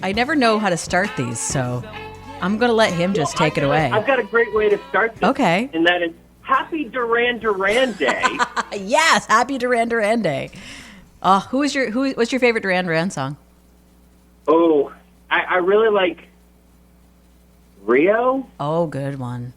I never know how to start these, so I'm going to let him just take it away. I've got a great way to start this. Okay. And that is Happy Duran Day. Yes, Happy Duran Day. What's your favorite Duran song? Oh, I really like Rio. Oh, good one.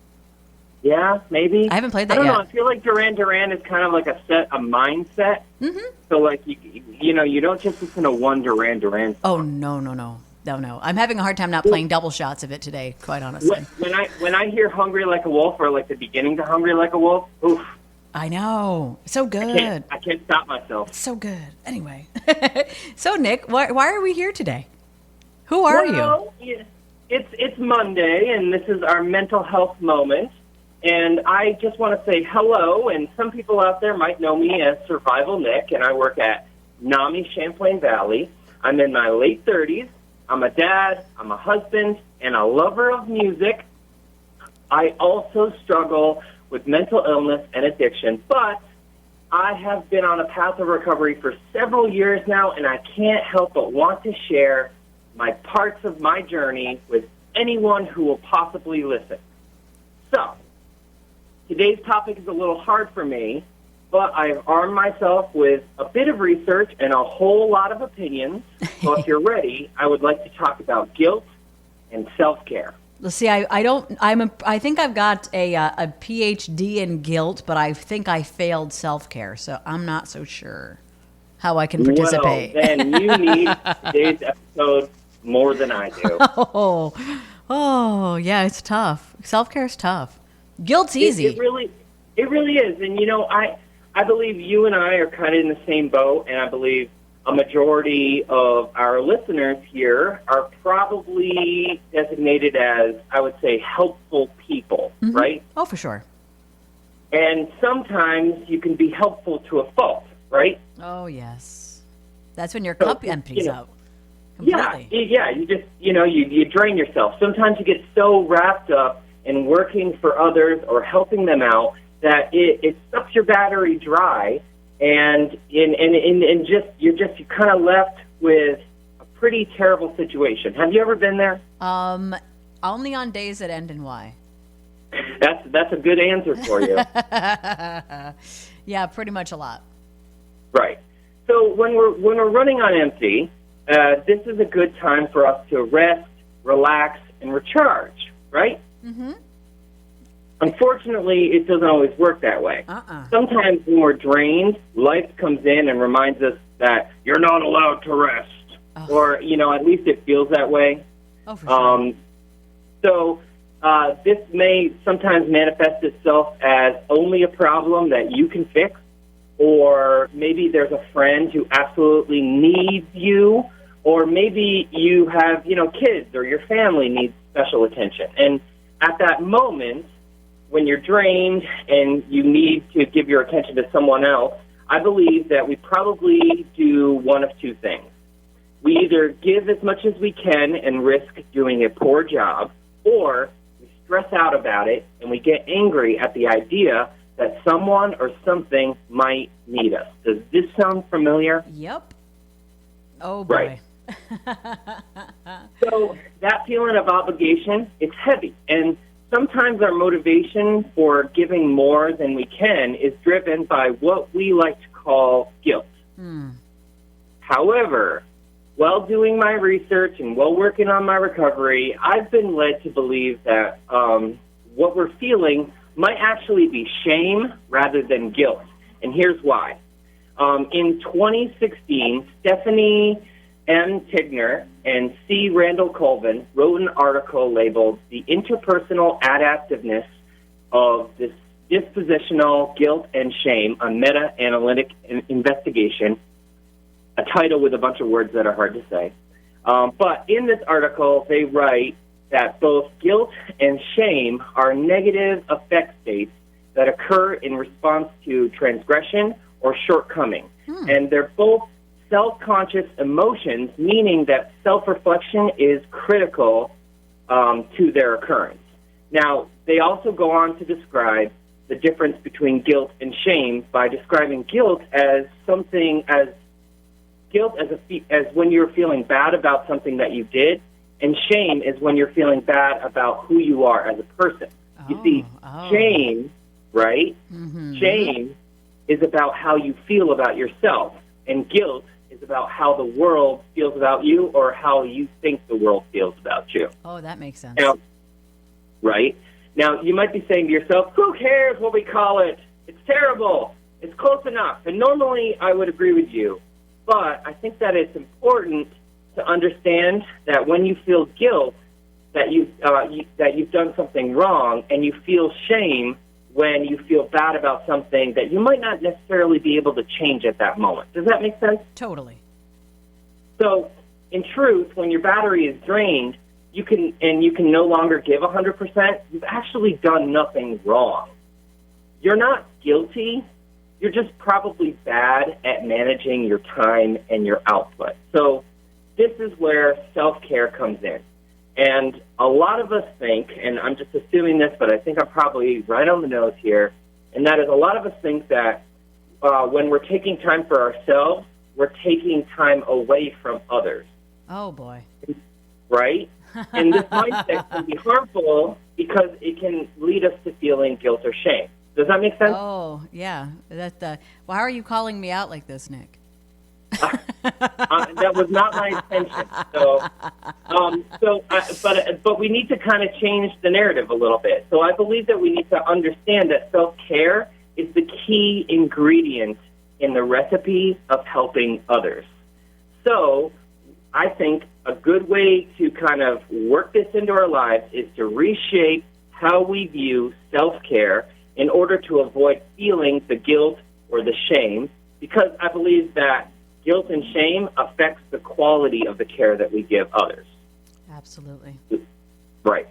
Yeah, maybe. I haven't played that yet. I don't yet. know. I feel like Duran is kind of like a mindset. Mm-hmm. So, like, you don't just listen to one Duran song. Oh, no. I'm having a hard time not playing double shots of it today, quite honestly. When I hear Hungry Like a Wolf, or like the beginning to Hungry Like a Wolf, oof. I know. So good. I can't stop myself. It's so good. Anyway. So, Nick, why are we here today? Who are you? Yeah, it's Monday, and this is our mental health moment. And I just want to say hello, and some people out there might know me as Survival Nick, and I work at NAMI Champlain Valley. I'm in my late 30s. I'm a dad, I'm a husband, and a lover of music. I also struggle with mental illness and addiction, but I have been on a path of recovery for several years now, and I can't help but want to share my parts of my journey with anyone who will possibly listen. So, today's topic is a little hard for me, but I've armed myself with a bit of research and a whole lot of opinions. So if you're ready, I would like to talk about guilt and self-care. Let's see. I think I've got a PhD in guilt, but I think I failed self-care, so I'm not so sure how I can participate. Well, then you need today's episode more than I do. Oh, yeah, it's tough. Self-care is tough. Guilt's easy. It really is. And, I believe you and I are kind of in the same boat, and I believe a majority of our listeners here are probably designated as, I would say, helpful people, mm-hmm. right? Oh, for sure. And sometimes you can be helpful to a fault, right? Oh, yes. That's when your cup empties out. Completely. Yeah. You just, you drain yourself. Sometimes you get so wrapped up in working for others or helping them out that it sucks your battery dry, and you're kind of left with a pretty terrible situation. Have you ever been there? Only on days that end in Y. That's a good answer for you. Yeah, pretty much a lot. Right. So when we're running on empty, this is a good time for us to rest, relax, and recharge. Right? Mm-hmm. Unfortunately, it doesn't always work that way. Sometimes when we're drained, life comes in and reminds us that you're not allowed to rest. Or, at least it feels that way. Oh, for sure. So this may sometimes manifest itself as only a problem that you can fix, or maybe there's a friend who absolutely needs you, or maybe you have, kids or your family needs special attention. And at that moment, when you're drained and you need to give your attention to someone else, I believe that we probably do one of two things. We either give as much as we can and risk doing a poor job, or we stress out about it and we get angry at the idea that someone or something might need us. Does this sound familiar? Yep. Oh, boy. Right. So that feeling of obligation, it's heavy. And sometimes our motivation for giving more than we can is driven by what we like to call guilt. However, while doing my research and while working on my recovery, I've been led to believe that what we're feeling might actually be shame rather than guilt. And here's why. In 2016, Stephanie M. Tigner and C. Randall Colvin wrote an article labeled The Interpersonal Adaptiveness of this Dispositional Guilt and Shame, a Meta-Analytic Investigation, a title with a bunch of words that are hard to say. But in this article, they write that both guilt and shame are negative affect states that occur in response to transgression or shortcoming. And they're both self-conscious emotions, meaning that self-reflection is critical to their occurrence. Now, they also go on to describe the difference between guilt and shame by describing guilt as something as guilt as when you're feeling bad about something that you did, and shame is when you're feeling bad about who you are as a person. You see, shame, right? Mm-hmm. Shame is about how you feel about yourself, and guilt is about how the world feels about you or how you think the world feels about you. Oh, that makes sense. Now, right? Now, you might be saying to yourself, who cares what we call it? It's terrible. It's close enough. And normally I would agree with you, but I think that it's important to understand that when you feel guilt that you've done something wrong, and you feel shame when you feel bad about something that you might not necessarily be able to change at that moment. Does that make sense? Totally. So, in truth, when your battery is drained, you can no longer give 100%, you've actually done nothing wrong. You're not guilty. You're just probably bad at managing your time and your output. So this is where self-care comes in. And a lot of us think, and I'm just assuming this, but I think I'm probably right on the nose here, and that is a lot of us think that when we're taking time for ourselves, we're taking time away from others. Oh, boy. Right? And this mindset can be harmful because it can lead us to feeling guilt or shame. Does that make sense? Oh, yeah. Well, how are you calling me out like this, Nick? That was not my intention. But we need to kind of change the narrative a little bit. So I believe that we need to understand that self-care is the key ingredient in the recipe of helping others. So I think a good way to kind of work this into our lives is to reshape how we view self-care in order to avoid feeling the guilt or the shame, because I believe that guilt and shame affects the quality of the care that we give others. Absolutely. Right.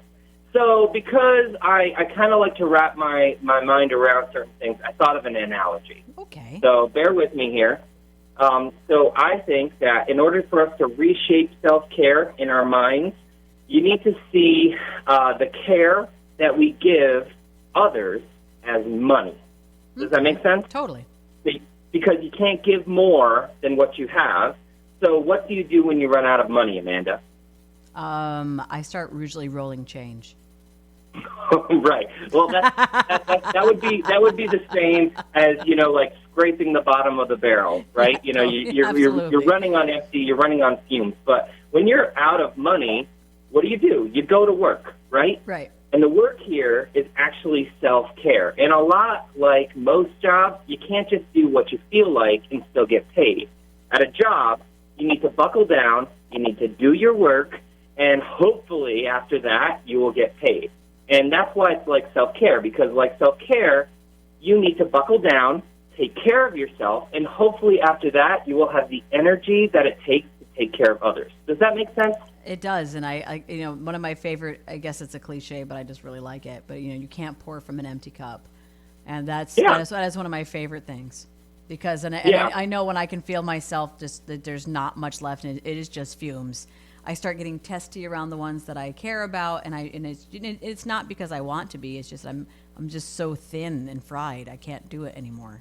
So because I kind of like to wrap my mind around certain things, I thought of an analogy. Okay. So bear with me here. So I think that in order for us to reshape self-care in our minds, you need to see the care that we give others as money. Does that make sense? Totally. Because you can't give more than what you have. So what do you do when you run out of money, Amanda? I start usually rolling change. Right. Well, that would be the same as, like scraping the bottom of the barrel, right? You're running on empty, you're running on fumes. But when you're out of money, what do? You go to work, right? Right. And the work here is actually self-care. And a lot like most jobs, you can't just do what you feel like and still get paid. At a job, you need to buckle down, you need to do your work, and hopefully after that, you will get paid. And that's why it's like self-care, because like self-care, you need to buckle down, take care of yourself, and hopefully after that, you will have the energy that it takes to take care of others. Does that make sense? It does, and I one of my favorite, I guess it's a cliche, but I just really like it, but you can't pour from an empty cup. And that is one of my favorite things. Because I know when I can feel myself just that there's not much left and it is just fumes, I start getting testy around the ones that I care about, and it's not because I want to be, it's just I'm just so thin and fried. I can't do it anymore,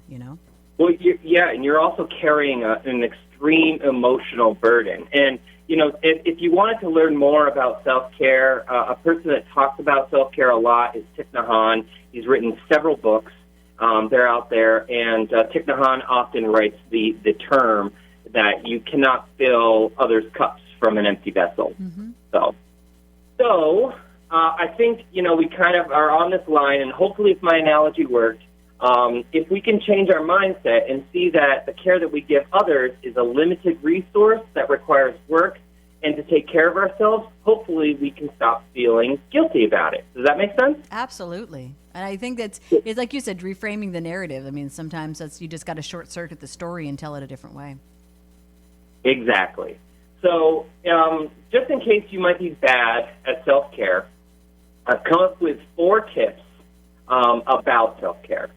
Well, and you're also carrying an extreme emotional burden. And if you wanted to learn more about self-care, a person that talks about self-care a lot is Thich Nhat Hanh. He's written several books. They're out there, and Thich Nhat Hanh often writes the term that you cannot fill others' cups from an empty vessel. Mm-hmm. So I think, we kind of are on this line, and hopefully if my analogy worked, if we can change our mindset and see that the care that we give others is a limited resource that requires work and to take care of ourselves, hopefully we can stop feeling guilty about it. Does that make sense? Absolutely. And I think it's like you said, reframing the narrative. I mean, sometimes you just got to short circuit the story and tell it a different way. Exactly. So just in case you might be bad at self-care, I've come up with 4 tips about self-care.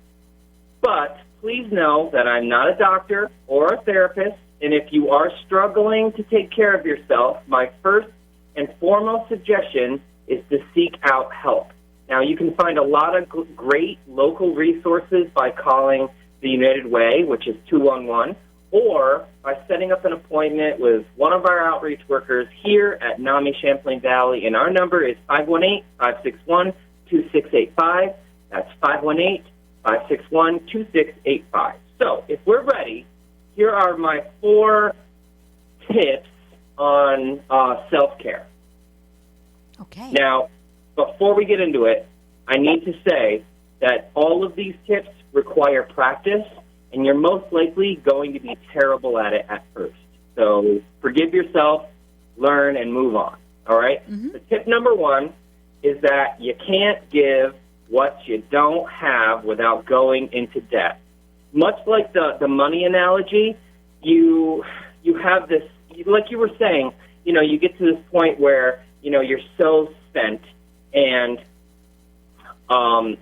But please know that I'm not a doctor or a therapist, and if you are struggling to take care of yourself, my first and foremost suggestion is to seek out help. Now, you can find a lot of great local resources by calling the United Way, which is 211, or by setting up an appointment with one of our outreach workers here at NAMI Champlain Valley. And our number is 518-561-2685. That's 518-561-2685. So if we're ready, here are my 4 tips on self-care. Okay. Now, before we get into it, I need to say that all of these tips require practice, and you're most likely going to be terrible at it at first. So forgive yourself, learn, and move on, all right? Mm-hmm. The tip number 1 is that you can't give what you don't have without going into debt. Much like the money analogy, you have this, like you were saying, you get to this point where, you're so spent and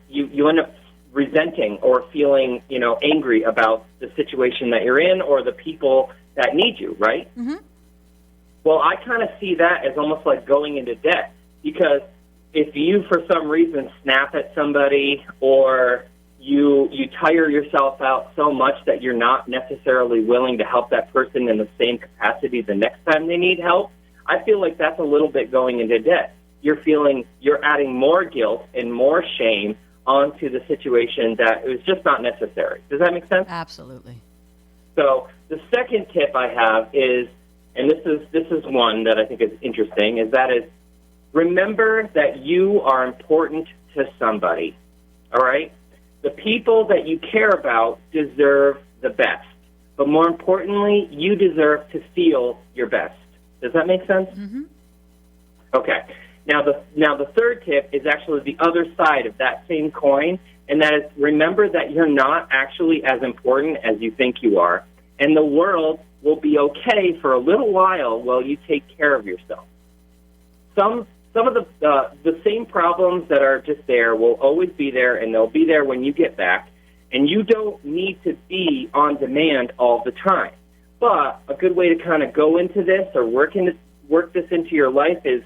you end up resenting or feeling, angry about the situation that you're in or the people that need you, right? Mm-hmm. Well, I kind of see that as almost like going into debt, because if you, for some reason, snap at somebody or you tire yourself out so much that you're not necessarily willing to help that person in the same capacity the next time they need help, I feel like that's a little bit going into debt. You're adding more guilt and more shame onto the situation that was just not necessary. Does that make sense? Absolutely. So the second tip I have is, and this is one that I think is interesting, is remember that you are important to somebody, all right? The people that you care about deserve the best, but more importantly, you deserve to feel your best. Does that make sense? Mm-hmm. Okay. Now the third tip is actually the other side of that same coin, and that is remember that you're not actually as important as you think you are, and the world will be okay for a little while you take care of yourself. Some of the same problems that are just there will always be there, and they'll be there when you get back, and you don't need to be on demand all the time. But a good way to kind of go into this or work this into your life is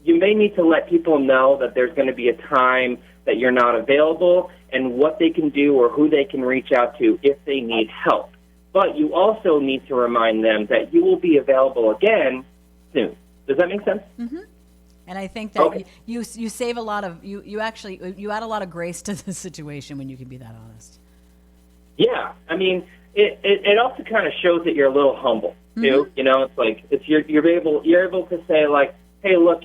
you may need to let people know that there's going to be a time that you're not available and what they can do or who they can reach out to if they need help. But you also need to remind them that you will be available again soon. Does that make sense? Mm-hmm. And I think that you save a lot of, you add a lot of grace to the situation when you can be that honest. Yeah. I mean, it also kind of shows that you're a little humble too. Mm-hmm. It's like you're able to say like, hey, look,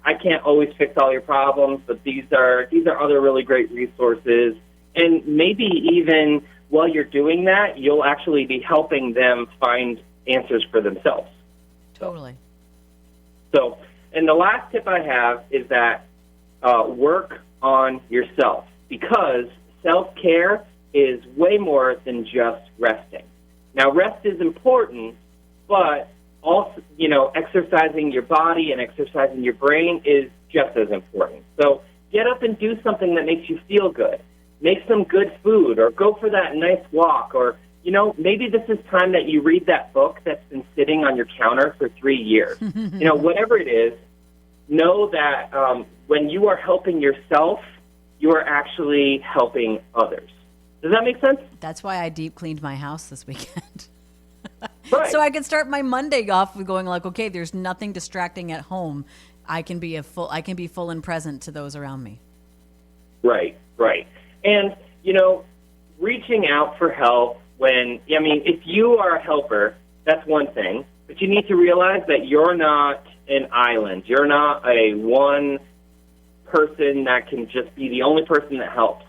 I can't always fix all your problems, but these are other really great resources. And maybe even while you're doing that, you'll actually be helping them find answers for themselves. Totally. So, and the last tip I have is that work on yourself, because self-care is way more than just resting. Now, rest is important, but also, exercising your body and exercising your brain is just as important. So get up and do something that makes you feel good. Make some good food or go for that nice walk, or, maybe this is time that you read that book that's been sitting on your counter for 3 years. Whatever it is, know that when you are helping yourself, you are actually helping others. Does that make sense? That's why I deep cleaned my house this weekend. Right. So I could start my Monday off with going like, okay, there's nothing distracting at home. I can be full and present to those around me. Right. And, reaching out for help if you are a helper, that's one thing, but you need to realize that you're not an island. You're not a one person that can just be the only person that helps.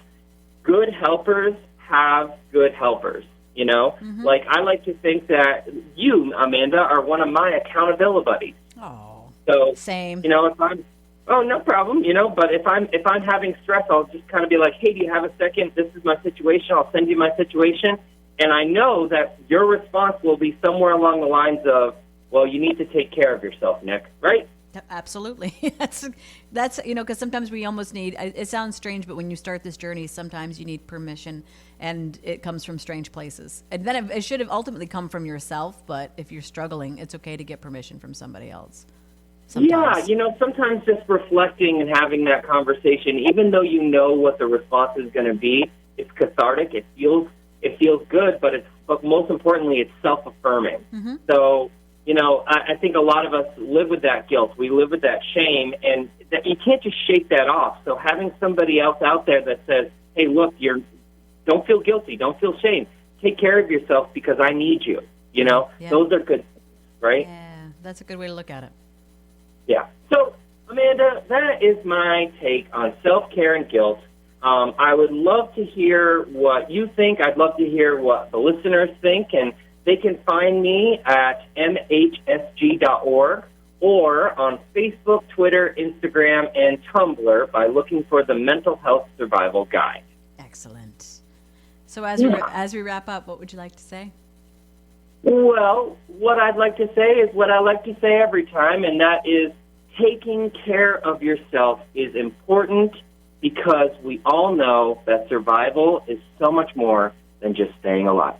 Good helpers have good helpers. Mm-hmm. Like I like to think that you, Amanda, are one of my accountability buddies. Oh, so same. If I'm, no problem. But if I'm having stress, I'll just kind of be like, hey, do you have a second? This is my situation. I'll send you my situation, and I know that your response will be somewhere along the lines of, well, you need to take care of yourself, Nick. Right? Absolutely. That's because sometimes we almost need, it sounds strange, but when you start this journey, sometimes you need permission, and it comes from strange places. And then it should have ultimately come from yourself, but if you're struggling, it's okay to get permission from somebody else. Sometimes. Yeah, sometimes just reflecting and having that conversation, even though you know what the response is going to be, it's cathartic. It feels good, but but most importantly, it's self-affirming. Mm-hmm. So, I think a lot of us live with that guilt. We live with that shame, and that you can't just shake that off. So having somebody else out there that says, hey, look, don't feel guilty, don't feel shame. Take care of yourself because I need you. Yeah. Those are good things, right? Yeah, that's a good way to look at it. Yeah. So, Amanda, that is my take on self-care and guilt. I would love to hear what you think. I'd love to hear what the listeners think, and they can find me at mhsg.org or on Facebook, Twitter, Instagram, and Tumblr by looking for the Mental Health Survival Guide. Excellent. So as we wrap up, what would you like to say? Well, what I'd like to say is what I like to say every time, and that is taking care of yourself is important because we all know that survival is so much more than just staying alive.